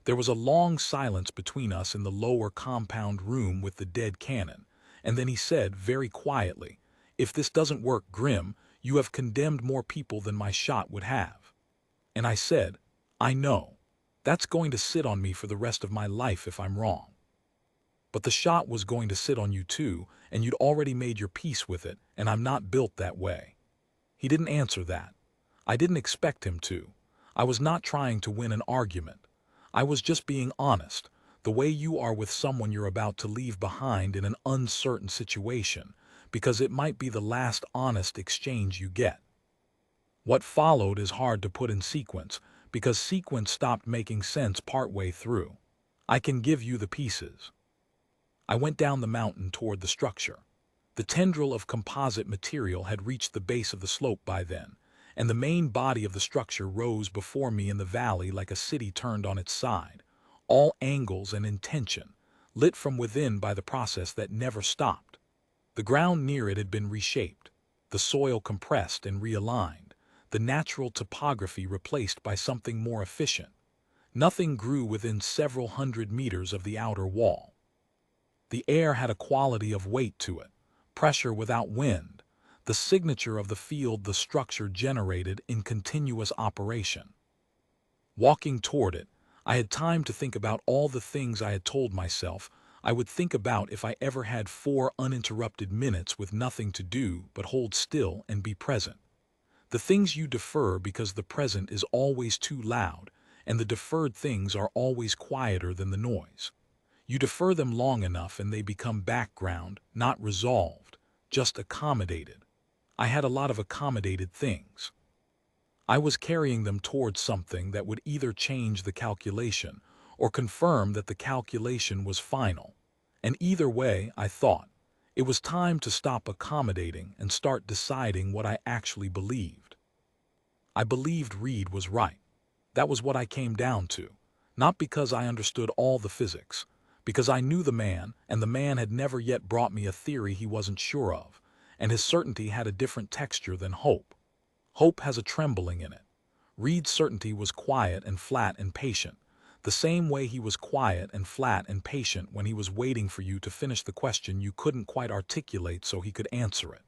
There was a long silence between us in the lower compound room with the dead cannon, and then he said very quietly, "If this doesn't work, Grim, you have condemned more people than my shot would have." And I said, I know. That's going to sit on me for the rest of my life if I'm wrong. But the shot was going to sit on you too, and you'd already made your peace with it, and I'm not built that way. He didn't answer that. I didn't expect him to. I was not trying to win an argument. I was just being honest, the way you are with someone you're about to leave behind in an uncertain situation, because it might be the last honest exchange you get. What followed is hard to put in sequence, because sequence stopped making sense partway through. I can give you the pieces. I went down the mountain toward the structure. The tendril of composite material had reached the base of the slope by then, and the main body of the structure rose before me in the valley like a city turned on its side, all angles and in tension, lit from within by the process that never stopped. The ground near it had been reshaped, the soil compressed and realigned, the natural topography replaced by something more efficient. Nothing grew within several hundred meters of the outer wall. The air had a quality of weight to it, pressure without wind, the signature of the field the structure generated in continuous operation. Walking toward it, I had time to think about all the things I had told myself I would think about if I ever had 4 uninterrupted minutes with nothing to do but hold still and be present. The things you defer because the present is always too loud, and the deferred things are always quieter than the noise. You defer them long enough and they become background, not resolved, just accommodated. I had a lot of accommodated things. I was carrying them towards something that would either change the calculation or confirm that the calculation was final. And either way, I thought, it was time to stop accommodating and start deciding what I actually believed. I believed Reed was right. That was what I came down to. Not because I understood all the physics, because I knew the man, and the man had never yet brought me a theory he wasn't sure of, and his certainty had a different texture than hope. Hope has a trembling in it. Reed's certainty was quiet and flat and patient, the same way he was quiet and flat and patient when he was waiting for you to finish the question you couldn't quite articulate so he could answer it.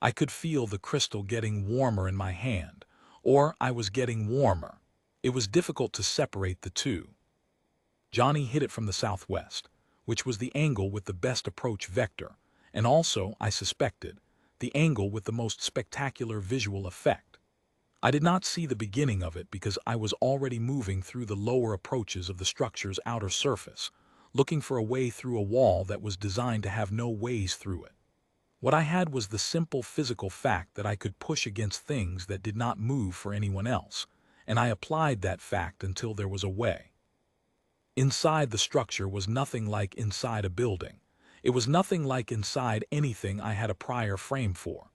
I could feel the crystal getting warmer in my hand, or I was getting warmer. It was difficult to separate the two. Johnny hit it from the southwest, which was the angle with the best approach vector, and also, I suspected, the angle with the most spectacular visual effect. I did not see the beginning of it because I was already moving through the lower approaches of the structure's outer surface, looking for a way through a wall that was designed to have no ways through it. What I had was the simple physical fact that I could push against things that did not move for anyone else, and I applied that fact until there was a way. Inside the structure was nothing like inside a building. It was nothing like inside anything I had a prior frame for.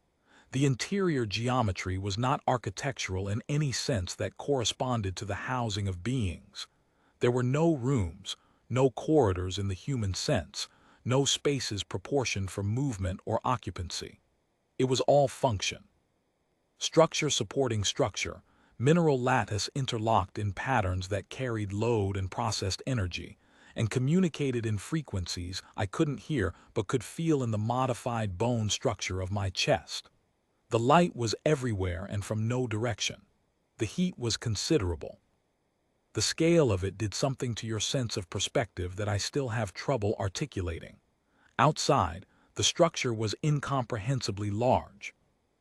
The interior geometry was not architectural in any sense that corresponded to the housing of beings. There were no rooms, no corridors in the human sense, no spaces proportioned for movement or occupancy. It was all function. Structure supporting structure, mineral lattice interlocked in patterns that carried load and processed energy, and communicated in frequencies I couldn't hear but could feel in the modified bone structure of my chest. The light was everywhere and from no direction. The heat was considerable. The scale of it did something to your sense of perspective that I still have trouble articulating. Outside, the structure was incomprehensibly large.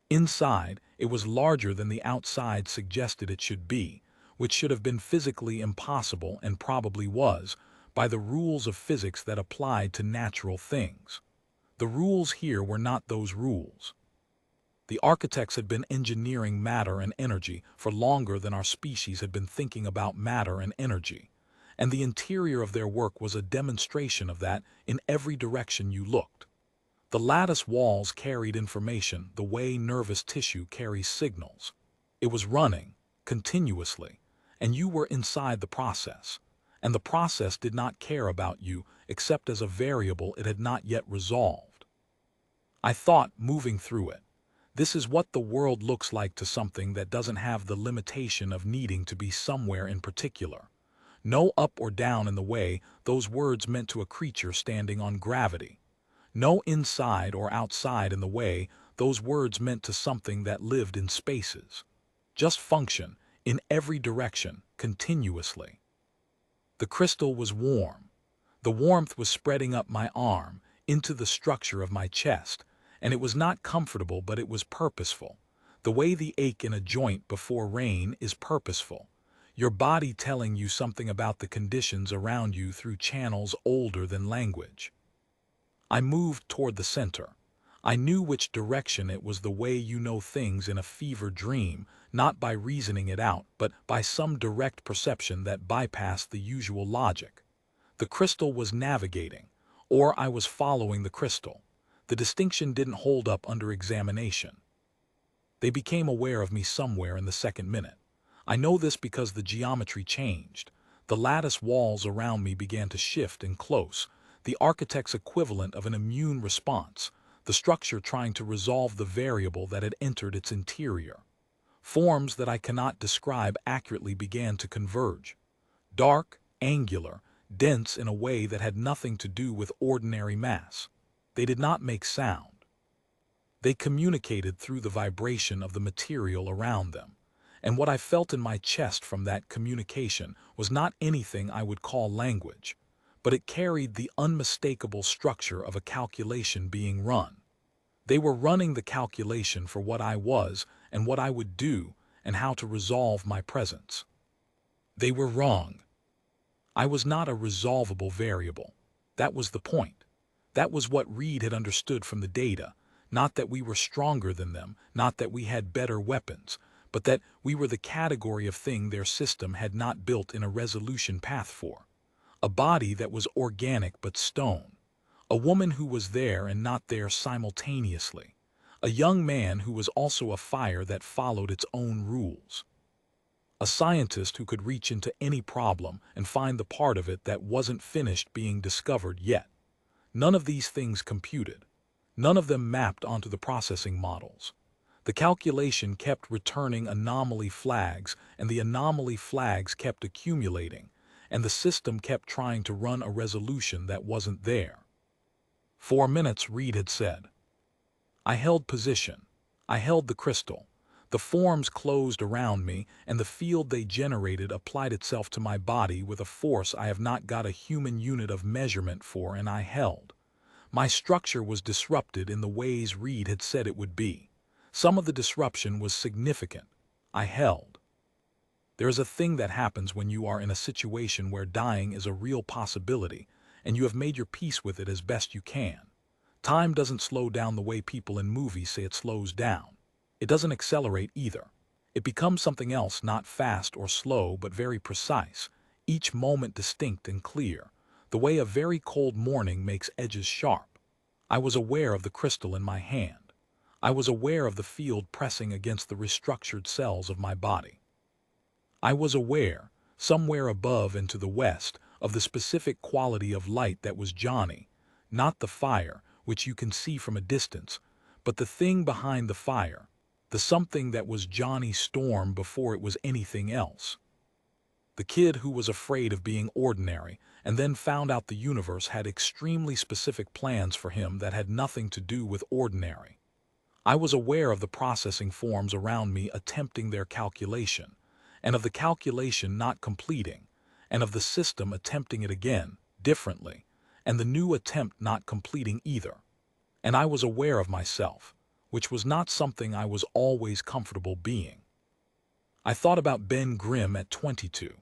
Inside, it was larger than the outside suggested it should be, which should have been physically impossible and probably was, by the rules of physics that applied to natural things. The rules here were not those rules. The architects had been engineering matter and energy for longer than our species had been thinking about matter and energy, and the interior of their work was a demonstration of that in every direction you looked. The lattice walls carried information the way nervous tissue carries signals. It was running, continuously, and you were inside the process, and the process did not care about you except as a variable it had not yet resolved. I thought, moving through it, this is what the world looks like to something that doesn't have the limitation of needing to be somewhere in particular. No up or down in the way those words meant to a creature standing on gravity. No inside or outside in the way those words meant to something that lived in spaces. Just function, in every direction, continuously. The crystal was warm. The warmth was spreading up my arm, into the structure of my chest, and it was not comfortable but it was purposeful. The way the ache in a joint before rain is purposeful. Your body telling you something about the conditions around you through channels older than language. I moved toward the center. I knew which direction it was, the way you know things in a fever dream, not by reasoning it out, but by some direct perception that bypassed the usual logic. The crystal was navigating, or I was following the crystal. The distinction didn't hold up under examination. They became aware of me somewhere in the second minute. I know this because the geometry changed. The lattice walls around me began to shift and close, the architect's equivalent of an immune response, the structure trying to resolve the variable that had entered its interior. Forms that I cannot describe accurately began to converge. Dark, angular, dense in a way that had nothing to do with ordinary mass. They did not make sound. They communicated through the vibration of the material around them. And what I felt in my chest from that communication was not anything I would call language, but it carried the unmistakable structure of a calculation being run. They were running the calculation for what I was and what I would do and how to resolve my presence. They were wrong. I was not a resolvable variable. That was the point. That was what Reed had understood from the data, not that we were stronger than them, not that we had better weapons, but that we were the category of thing their system had not built in a resolution path for. A body that was organic but stone. A woman who was there and not there simultaneously. A young man who was also a fire that followed its own rules. A scientist who could reach into any problem and find the part of it that wasn't finished being discovered yet. None of these things computed. None of them mapped onto the processing models. The calculation kept returning anomaly flags, and the anomaly flags kept accumulating, and the system kept trying to run a resolution that wasn't there. 4 minutes, Reed had said. I held position. I held the crystal. The forms closed around me, and the field they generated applied itself to my body with a force I have not got a human unit of measurement for, and I held. My structure was disrupted in the ways Reed had said it would be. Some of the disruption was significant. I held. There is a thing that happens when you are in a situation where dying is a real possibility, and you have made your peace with it as best you can. Time doesn't slow down the way people in movies say it slows down. It doesn't accelerate either. It becomes something else, not fast or slow, but very precise, each moment distinct and clear, the way a very cold morning makes edges sharp. I was aware of the crystal in my hand. I was aware of the field pressing against the restructured cells of my body. I was aware, somewhere above and to the west, of the specific quality of light that was Johnny, not the fire, which you can see from a distance, but the thing behind the fire, the something that was Johnny Storm before it was anything else. The kid who was afraid of being ordinary and then found out the universe had extremely specific plans for him that had nothing to do with ordinary. I was aware of the processing forms around me attempting their calculation, and of the calculation not completing, and of the system attempting it again, differently, and the new attempt not completing either. And I was aware of myself, which was not something I was always comfortable being. I thought about Ben Grimm at 22.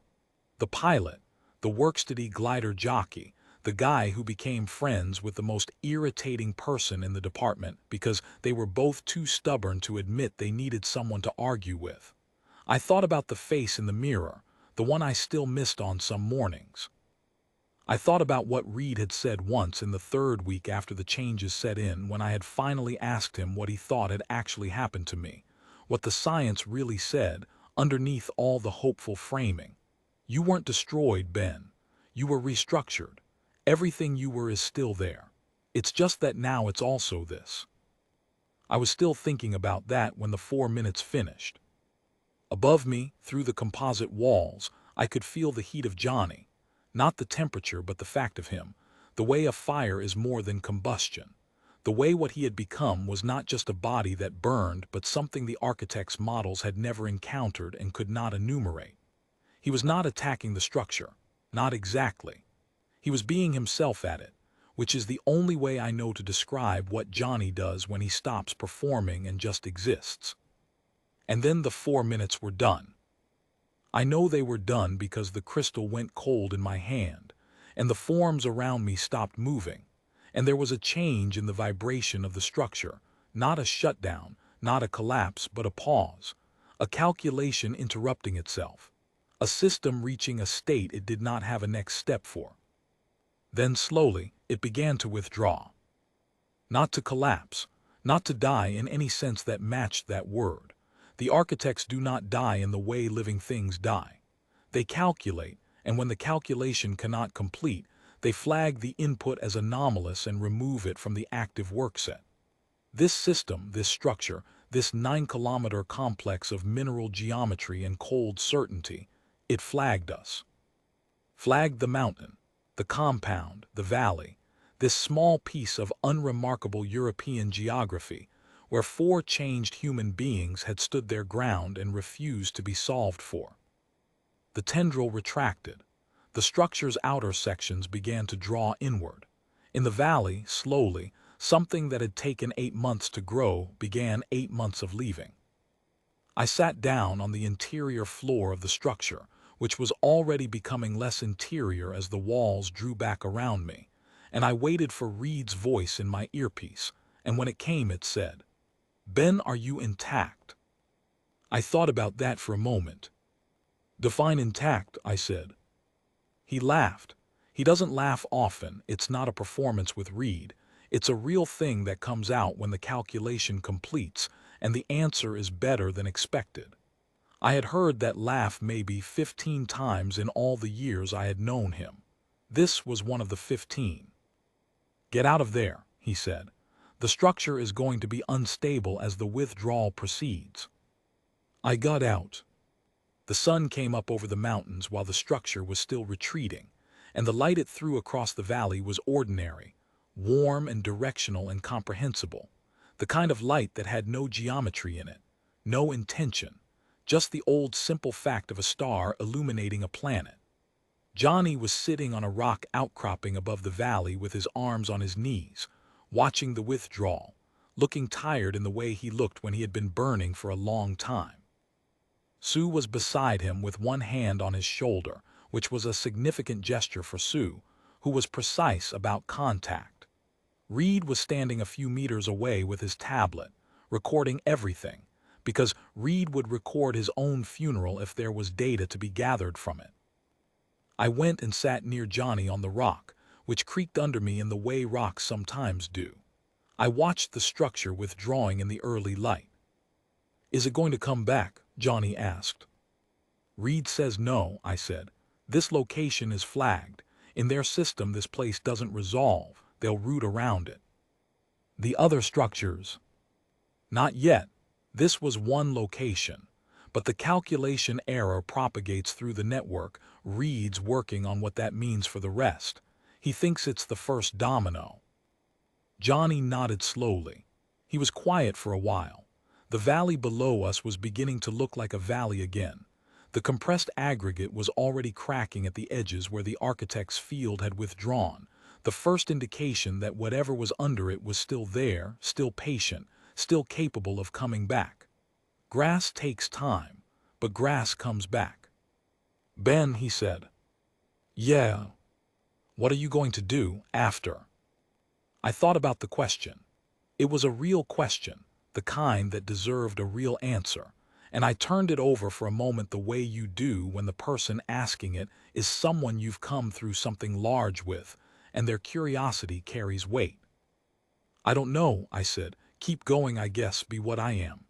The pilot, the worksteady glider jockey, the guy who became friends with the most irritating person in the department because they were both too stubborn to admit they needed someone to argue with. I thought about the face in the mirror, the one I still missed on some mornings. I thought about what Reed had said once in the third week after the changes set in, when I had finally asked him what he thought had actually happened to me, what the science really said underneath all the hopeful framing. You weren't destroyed, Ben. You were restructured. Everything you were is still there. It's just that now it's also this. I was still thinking about that when the 4 minutes finished. Above me, through the composite walls, I could feel the heat of Johnny. Not the temperature, but the fact of him. The way a fire is more than combustion. The way what he had become was not just a body that burned, but something the architect's models had never encountered and could not enumerate. He was not attacking the structure. Not exactly. He was being himself at it, which is the only way I know to describe what Johnny does when he stops performing and just exists. And then the 4 minutes were done. I know they were done because the crystal went cold in my hand, and the forms around me stopped moving, and there was a change in the vibration of the structure, not a shutdown, not a collapse, but a pause, a calculation interrupting itself, a system reaching a state it did not have a next step for. Then slowly, it began to withdraw. Not to collapse, not to die in any sense that matched that word. The architects do not die in the way living things die. They calculate, and when the calculation cannot complete, they flag the input as anomalous and remove it from the active workset. This system, this structure, this 9-kilometer complex of mineral geometry and cold certainty, it flagged us. Flagged the mountain, the compound, the valley, this small piece of unremarkable European geography, where 4 changed human beings had stood their ground and refused to be solved for. The tendril retracted. The structure's outer sections began to draw inward. In the valley, slowly, something that had taken 8 months to grow began 8 months of leaving. I sat down on the interior floor of the structure, which was already becoming less interior as the walls drew back around me, and I waited for Reed's voice in my earpiece, and when it came it said, "Ben, are you intact?" I thought about that for a moment. "Define intact," I said. He laughed. He doesn't laugh often, it's not a performance with Reed. It's a real thing that comes out when the calculation completes, and the answer is better than expected. I had heard that laugh maybe 15 times in all the years I had known him. This was one of the 15. "Get out of there," he said. "The structure is going to be unstable as the withdrawal proceeds." I got out. The sun came up over the mountains while the structure was still retreating, and the light it threw across the valley was ordinary, warm and directional and comprehensible, the kind of light that had no geometry in it, no intention, just the old simple fact of a star illuminating a planet. Johnny was sitting on a rock outcropping above the valley with his arms on his knees, watching the withdrawal, looking tired in the way he looked when he had been burning for a long time. Sue was beside him with one hand on his shoulder, which was a significant gesture for Sue, who was precise about contact. Reed was standing a few meters away with his tablet, recording everything, because Reed would record his own funeral if there was data to be gathered from it. I went and sat near Johnny on the rock, which creaked under me in the way rocks sometimes do. I watched the structure withdrawing in the early light. "Is it going to come back?" Johnny asked. "Reed says no," I said. "This location is flagged. In their system, this place doesn't resolve. They'll root around it." "The other structures?" "Not yet. This was one location. But the calculation error propagates through the network. Reed's working on what that means for the rest. He thinks it's the first domino." Johnny nodded slowly. He was quiet for a while. The valley below us was beginning to look like a valley again. The compressed aggregate was already cracking at the edges where the architect's field had withdrawn, the first indication that whatever was under it was still there, still patient, still capable of coming back. Grass takes time, but grass comes back. "Ben," he said. "Yeah." "What are you going to do after?" I thought about the question. It was a real question, the kind that deserved a real answer, and I turned it over for a moment the way you do when the person asking it is someone you've come through something large with, and their curiosity carries weight. "I don't know," I said. "Keep going, I guess, be what I am."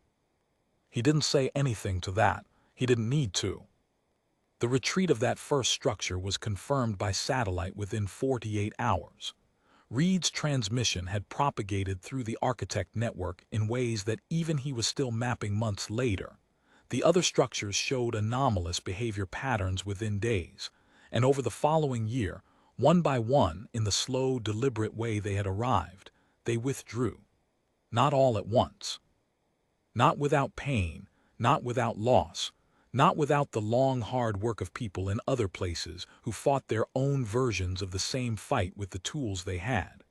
He didn't say anything to that. He didn't need to. The retreat of that first structure was confirmed by satellite within 48 hours. Reed's transmission had propagated through the architect network in ways that even he was still mapping months later. The other structures showed anomalous behavior patterns within days, and over the following year, one by one, in the slow, deliberate way they had arrived, they withdrew. Not all at once. Not without pain, not without loss, not without the long, hard work of people in other places who fought their own versions of the same fight with the tools they had.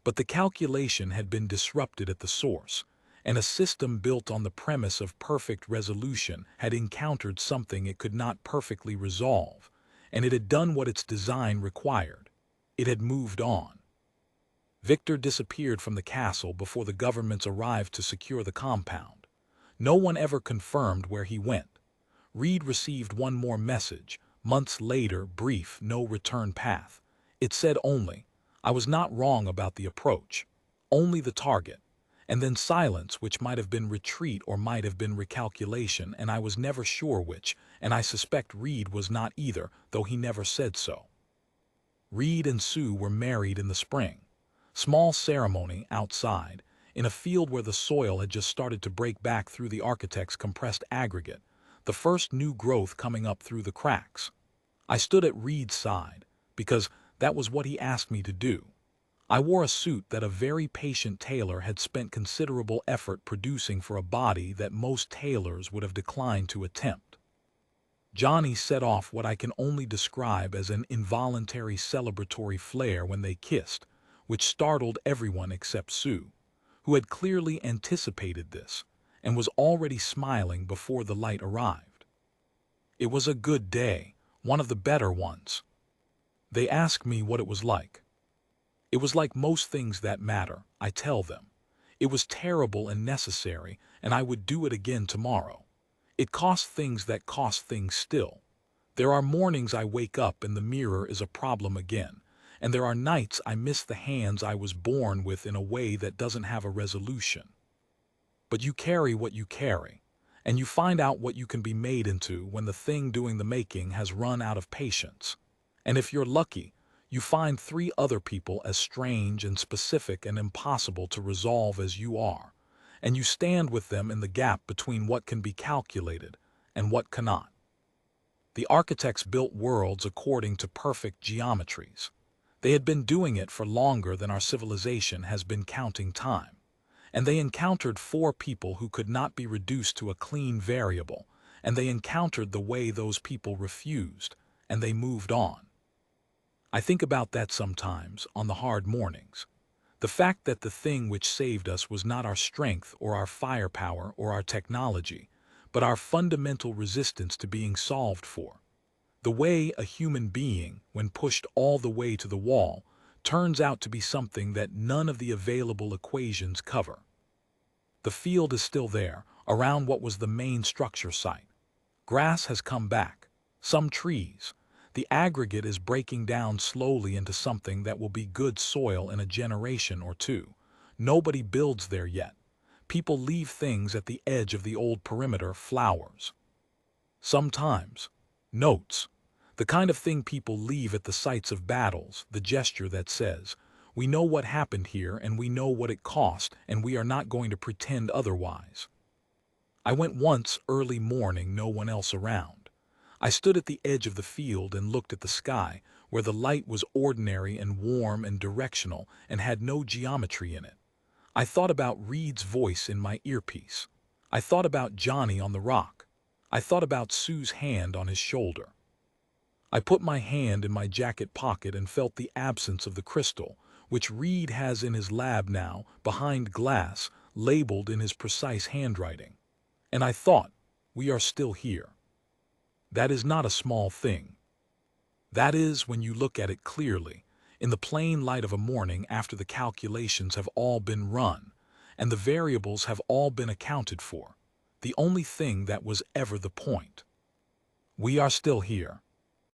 But the calculation had been disrupted at the source, and a system built on the premise of perfect resolution had encountered something it could not perfectly resolve, and it had done what its design required. It had moved on. Victor disappeared from the castle before the governments arrived to secure the compound. No one ever confirmed where he went. Reed received one more message, months later, brief, no return path. It said only, "I was not wrong about the approach. Only the target." And then silence, which might have been retreat or might have been recalculation, and I was never sure which, and I suspect Reed was not either, though he never said so. Reed and Sue were married in the spring. Small ceremony outside, in a field where the soil had just started to break back through the architect's compressed aggregate, the first new growth coming up through the cracks. I stood at Reed's side, because that was what he asked me to do. I wore a suit that a very patient tailor had spent considerable effort producing for a body that most tailors would have declined to attempt. Johnny set off what I can only describe as an involuntary celebratory flare when they kissed, which startled everyone except Sue, who had clearly anticipated this and was already smiling before the light arrived. It was a good day, one of the better ones. They asked me what it was like. It was like most things that matter, I tell them. It was terrible and necessary, and I would do it again tomorrow. It cost things that cost things still. There are mornings I wake up and the mirror is a problem again, and there are nights I miss the hands I was born with in a way that doesn't have a resolution. But you carry what you carry, and you find out what you can be made into when the thing doing the making has run out of patience. And if you're lucky, you find 3 other people as strange and specific and impossible to resolve as you are, and you stand with them in the gap between what can be calculated and what cannot. The architects built worlds according to perfect geometries. They had been doing it for longer than our civilization has been counting time, and they encountered 4 people who could not be reduced to a clean variable, and they encountered the way those people refused, and they moved on. I think about that sometimes, on the hard mornings. The fact that the thing which saved us was not our strength or our firepower or our technology, but our fundamental resistance to being solved for. The way a human being, when pushed all the way to the wall, turns out to be something that none of the available equations cover. The field is still there, around what was the main structure site. Grass has come back, some trees. The aggregate is breaking down slowly into something that will be good soil in a generation or 2. Nobody builds there yet. People leave things at the edge of the old perimeter, flowers. Sometimes, notes. The kind of thing people leave at the sites of battles, the gesture that says, "We know what happened here and we know what it cost and we are not going to pretend otherwise." I went once early morning, no one else around. I stood at the edge of the field and looked at the sky, where the light was ordinary and warm and directional and had no geometry in it. I thought about Reed's voice in my earpiece. I thought about Johnny on the rock. I thought about Sue's hand on his shoulder. I put my hand in my jacket pocket and felt the absence of the crystal, which Reed has in his lab now, behind glass, labeled in his precise handwriting. And I thought, we are still here. That is not a small thing. That is, when you look at it clearly, in the plain light of a morning after the calculations have all been run, and the variables have all been accounted for, the only thing that was ever the point. We are still here.